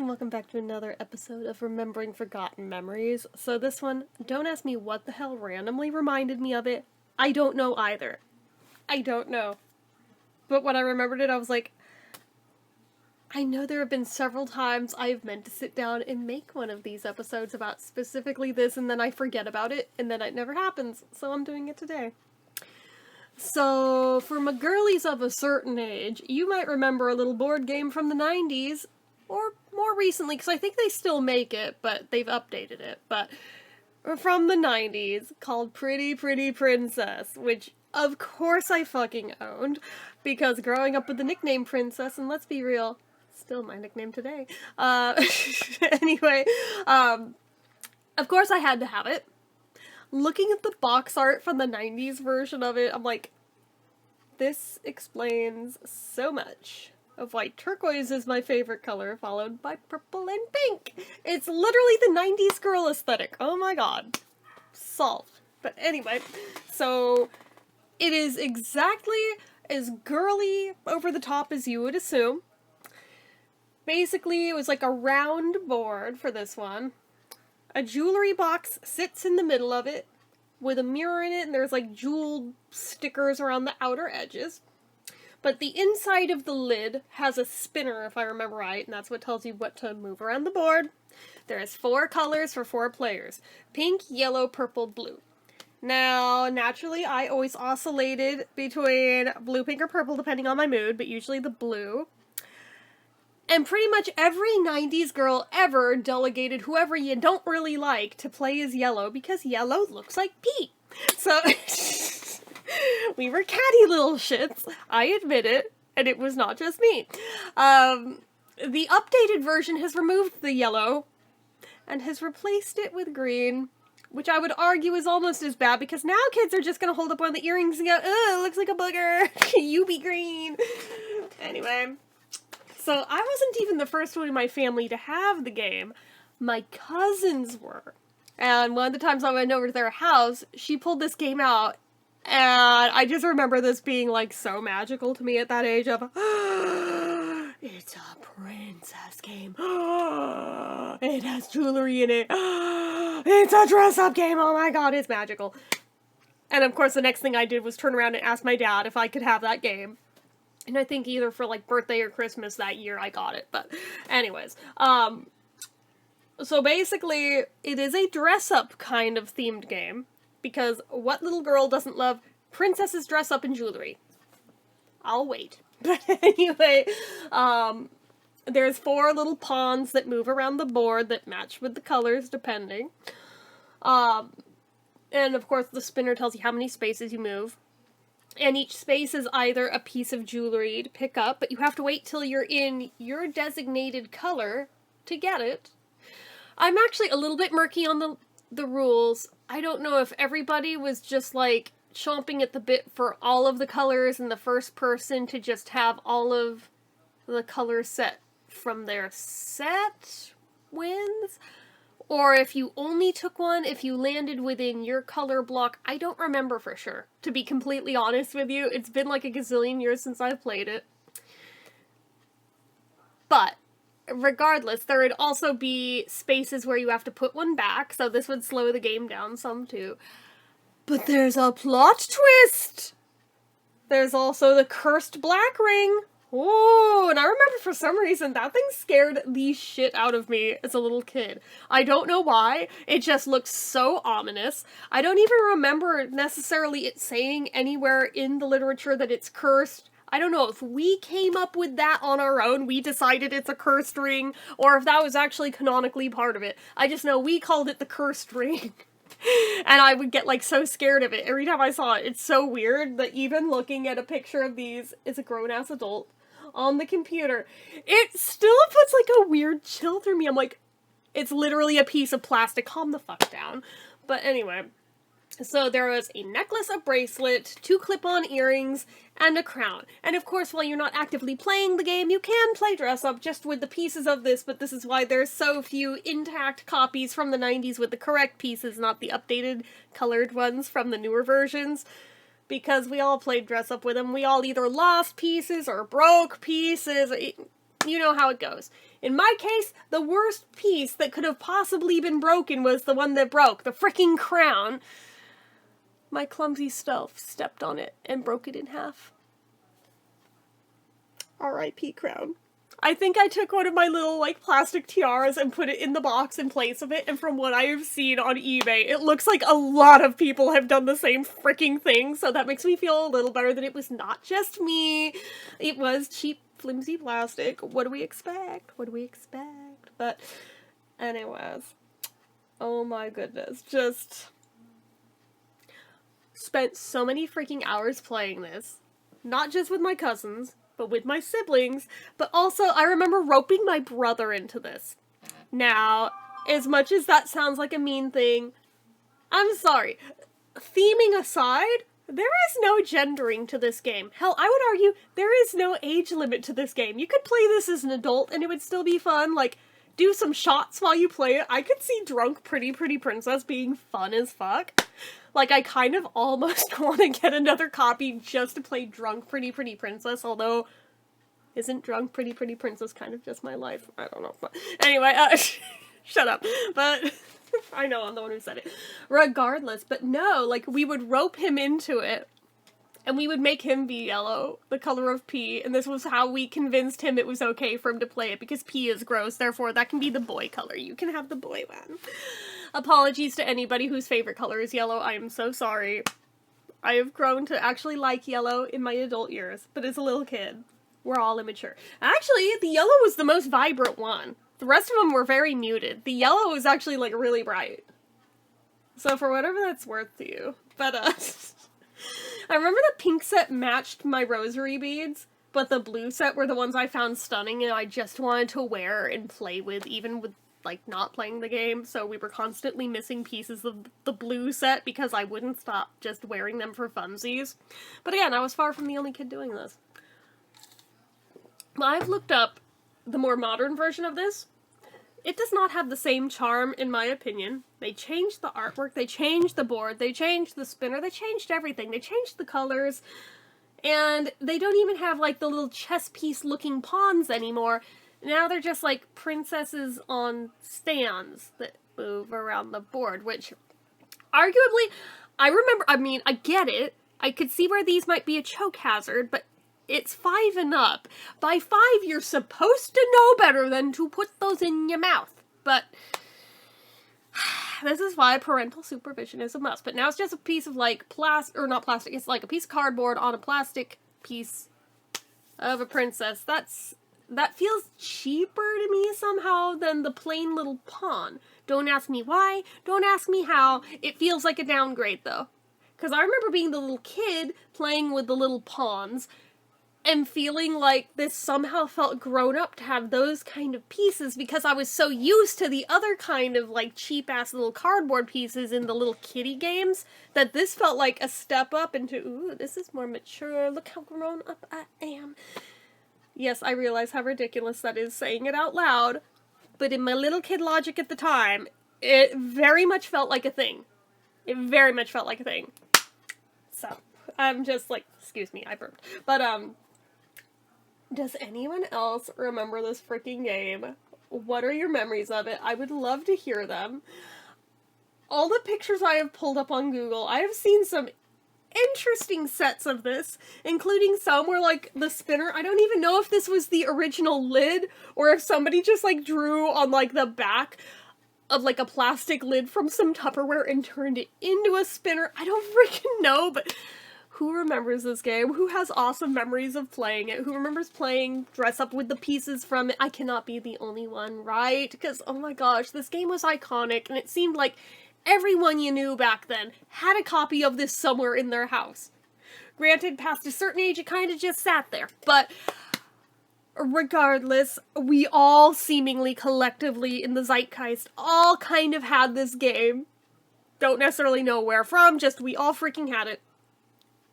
welcome back to another episode of Remembering Forgotten Memories. So this one, don't ask me what the hell randomly reminded me of it. I don't know either. I don't know. But when I remembered it, I was like, I know there have been several times I've meant to sit down and make one of these episodes about specifically this, and then I forget about it, and then it never happens, so I'm doing it today. So, for my girlies of a certain age, you might remember a little board game from the 90s, or more recently, because I think they still make it, but they've updated it, but from the 90s, called Pretty Pretty Princess, which, of course, I fucking owned, because growing up with the nickname Princess, and let's be real, still my nickname today, anyway, of course I had to have it. Looking at the box art from the 90s version of it, I'm like, this explains so much of why turquoise is my favorite color, followed by purple and pink. It's literally the 90s girl aesthetic. Oh my god. Solved. But anyway, so it is exactly as girly over the top as you would assume. Basically, it was like a round board for this one. A jewelry box sits in the middle of it with a mirror in it, and there's like jeweled stickers around the outer edges. But the inside of the lid has a spinner, if I remember right, and that's what tells you what to move around the board. There's 4 colors for 4 players. Pink, yellow, purple, blue. Now, naturally, I always oscillated between blue, pink, or purple, depending on my mood, but usually the blue. And pretty much every 90s girl ever delegated whoever you don't really like to play as yellow, because yellow looks like Pete. So, we were catty little shits, I admit it, and it was not just me. The updated version has removed the yellow, and has replaced it with green, which I would argue is almost as bad, because now kids are just gonna hold up one of the earrings and go, ugh, it looks like a booger, you be green. Anyway. So I wasn't even the first one in my family to have the game. My cousins were. And one of the times I went over to their house, she pulled this game out, and I just remember this being, like, so magical to me at that age of, it's a princess game. It has jewelry in it. It's a dress-up game. Oh my god, it's magical. And of course, the next thing I did was turn around and ask my dad if I could have that game. And I think either for, like, birthday or Christmas that year I got it, but anyways. So basically, it is a dress-up kind of themed game, because what little girl doesn't love princesses dress up in jewelry? I'll wait. But anyway, there's 4 little pawns that move around the board that match with the colors, depending. And of course, the spinner tells you how many spaces you move. And each space is either a piece of jewelry to pick up, but you have to wait till you're in your designated color to get it. I'm actually a little bit murky on the rules. I don't know if everybody was just, like, chomping at the bit for all of the colors, and the first person to just have all of the colors set from their set wins. Or if you only took one, if you landed within your color block, I don't remember for sure. To be completely honest with you, it's been like a gazillion years since I've played it. But, regardless, there would also be spaces where you have to put one back, so this would slow the game down some too. But there's a plot twist! There's also the cursed black ring! Oh, and I remember for some reason that thing scared the shit out of me as a little kid. I don't know why, it just looks so ominous. I don't even remember necessarily it saying anywhere in the literature that it's cursed. I don't know if we came up with that on our own, we decided it's a cursed ring, or if that was actually canonically part of it. I just know we called it the cursed ring. And I would get, like, so scared of it every time I saw it. It's so weird that even looking at a picture of these as a grown-ass adult on the computer, it still puts, like, a weird chill through me. I'm like, it's literally a piece of plastic. Calm the fuck down. But anyway, so there was a necklace, a bracelet, 2 clip-on earrings, and a crown. And of course, while you're not actively playing the game, you can play dress-up just with the pieces of this, but this is why there's so few intact copies from the 90s with the correct pieces, not the updated colored ones from the newer versions. Because we all played dress-up with them. We all either lost pieces or broke pieces. You know how it goes. In my case, the worst piece that could have possibly been broken was the one that broke, the fricking crown. My clumsy self stepped on it and broke it in half. R.I.P. crown. I think I took one of my little, like, plastic tiaras and put it in the box in place of it, and from what I have seen on eBay, it looks like a lot of people have done the same freaking thing, so that makes me feel a little better that it was not just me. It was cheap, flimsy plastic. What do we expect? What do we expect? But, anyways. Oh my goodness. Just spent so many freaking hours playing this. Not just with my cousins, but with my siblings, but also I remember roping my brother into this. Now, as much as that sounds like a mean thing, I'm sorry. Theming aside, there is no gendering to this game. Hell, I would argue there is no age limit to this game. You could play this as an adult and it would still be fun, like, do some shots while you play it. I could see Drunk Pretty Princess being fun as fuck. Like, I kind of almost want to get another copy just to play Drunk Pretty Princess, although, isn't Drunk Pretty Princess kind of just my life? I don't know. But anyway, shut up. But, I know, I'm the one who said it. Regardless, but no, like, we would rope him into it, and we would make him be yellow, the color of pee, and this was how we convinced him it was okay for him to play it, because pee is gross, therefore that can be the boy color. You can have the boy one. Apologies to anybody whose favorite color is yellow, I am so sorry. I have grown to actually like yellow in my adult years, but as a little kid, we're all immature. Actually, the yellow was the most vibrant one. The rest of them were very muted. The yellow was actually, like, really bright. So for whatever that's worth to you. But, I remember the pink set matched my rosary beads, but the blue set were the ones I found stunning and I just wanted to wear and play with, even with, like, not playing the game, so we were constantly missing pieces of the blue set because I wouldn't stop just wearing them for funsies. But again, I was far from the only kid doing this. I've looked up the more modern version of this. It does not have the same charm, in my opinion. They changed the artwork, they changed the board, they changed the spinner, they changed everything. They changed the colors, and they don't even have, like, the little chess piece looking pawns anymore. Now they're just, like, princesses on stands that move around the board, which, arguably, I get it. I could see where these might be a choke hazard, but it's 5 and up. By 5, you're supposed to know better than to put those in your mouth. But this is why parental supervision is a must. But now it's just a piece of, like, it's like a piece of cardboard on a plastic piece of a princess. That feels cheaper to me somehow than the plain little pawn. Don't ask me why, don't ask me how. It feels like a downgrade, though. Because I remember being the little kid playing with the little pawns, and feeling like this somehow felt grown up to have those kind of pieces because I was so used to the other kind of, like, cheap-ass little cardboard pieces in the little kiddie games that this felt like a step up into, ooh, this is more mature, look how grown up I am. Yes, I realize how ridiculous that is saying it out loud, but in my little kid logic at the time, it very much felt like a thing. It very much felt like a thing. So, I'm just like, excuse me, I burped. But, does anyone else remember this freaking game? What are your memories of it? I would love to hear them. All the pictures I have pulled up on Google, I have seen some interesting sets of this, including some where, like, the spinner, I don't even know if this was the original lid, or if somebody just, like, drew on, like, the back of, like, a plastic lid from some Tupperware and turned it into a spinner. I don't freaking know, but who remembers this game? Who has awesome memories of playing it? Who remembers playing dress up with the pieces from it? I cannot be the only one, right? Because, oh my gosh, this game was iconic, and it seemed like everyone you knew back then had a copy of this somewhere in their house. Granted, past a certain age, it kind of just sat there, but regardless, we all seemingly collectively in the zeitgeist all kind of had this game. Don't necessarily know where from, just we all freaking had it.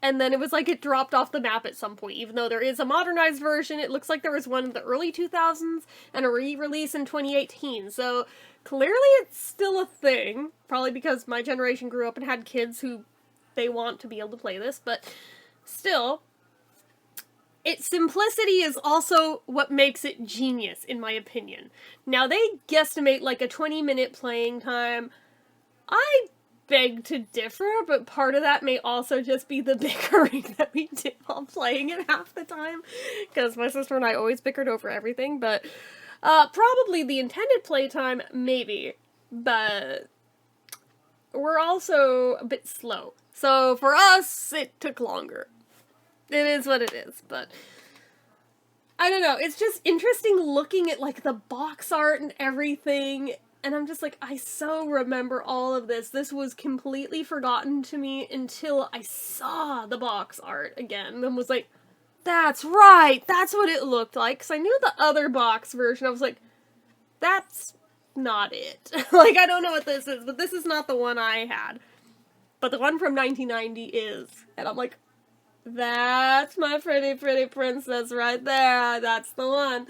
And then it was like it dropped off the map at some point, even though there is a modernized version. It looks like there was one in the early 2000s and a re-release in 2018, so clearly it's still a thing. Probably because my generation grew up and had kids who they want to be able to play this, but still, its simplicity is also what makes it genius, in my opinion. Now, they guesstimate like a 20-minute playing time. I beg to differ, but part of that may also just be the bickering that we did while playing it half the time, because my sister and I always bickered over everything, but probably the intended playtime, maybe, but we're also a bit slow. So for us, it took longer. It is what it is, but I don't know, it's just interesting looking at, like, the box art and everything, and I'm just like, I so remember all of this. This was completely forgotten to me until I saw the box art again, and was like, that's right, that's what it looked like, because I knew the other box version. I was like, that's not it. Like, I don't know what this is, but this is not the one I had. But the one from 1990 is, and I'm like, that's my pretty, pretty princess right there. That's the one.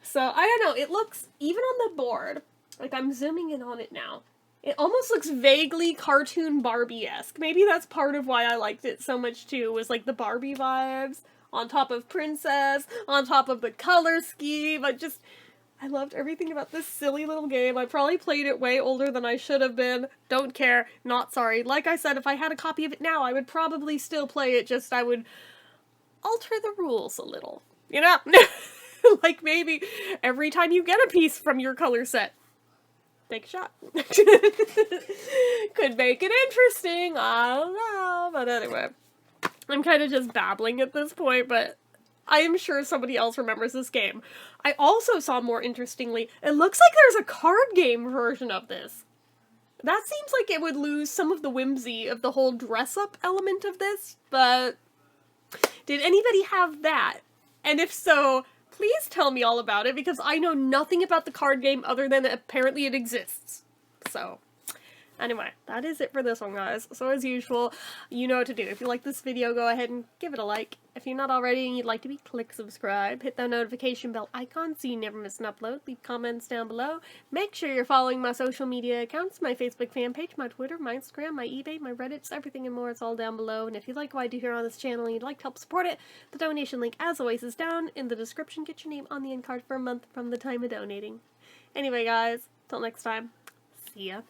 So, I don't know. It looks, even on the board, like I'm zooming in on it now, it almost looks vaguely cartoon Barbie-esque. Maybe that's part of why I liked it so much too, was like the Barbie vibes, on top of princess, on top of the color scheme. I loved everything about this silly little game. I probably played it way older than I should have been. Don't care. Not sorry. Like I said, if I had a copy of it now, I would probably still play it, just I would alter the rules a little. You know? Like maybe every time you get a piece from your color set, take a shot. Could make it interesting. I don't know. But anyway, I'm kind of just babbling at this point, but I am sure somebody else remembers this game. I also saw, more interestingly, it looks like there's a card game version of this. That seems like it would lose some of the whimsy of the whole dress-up element of this, but did anybody have that? And if so, please tell me all about it, because I know nothing about the card game other than apparently it exists. So, anyway, that is it for this one, guys. So as usual, you know what to do. If you like this video, go ahead and give it a like. If you're not already and you'd like to be, click subscribe. Hit that notification bell icon so you never miss an upload. Leave comments down below. Make sure you're following my social media accounts, my Facebook fan page, my Twitter, my Instagram, my eBay, my Reddits, everything and more. It's all down below. And if you like what I do here on this channel and you'd like to help support it, the donation link, as always, is down in the description. Get your name on the end card for a month from the time of donating. Anyway, guys, till next time, see ya.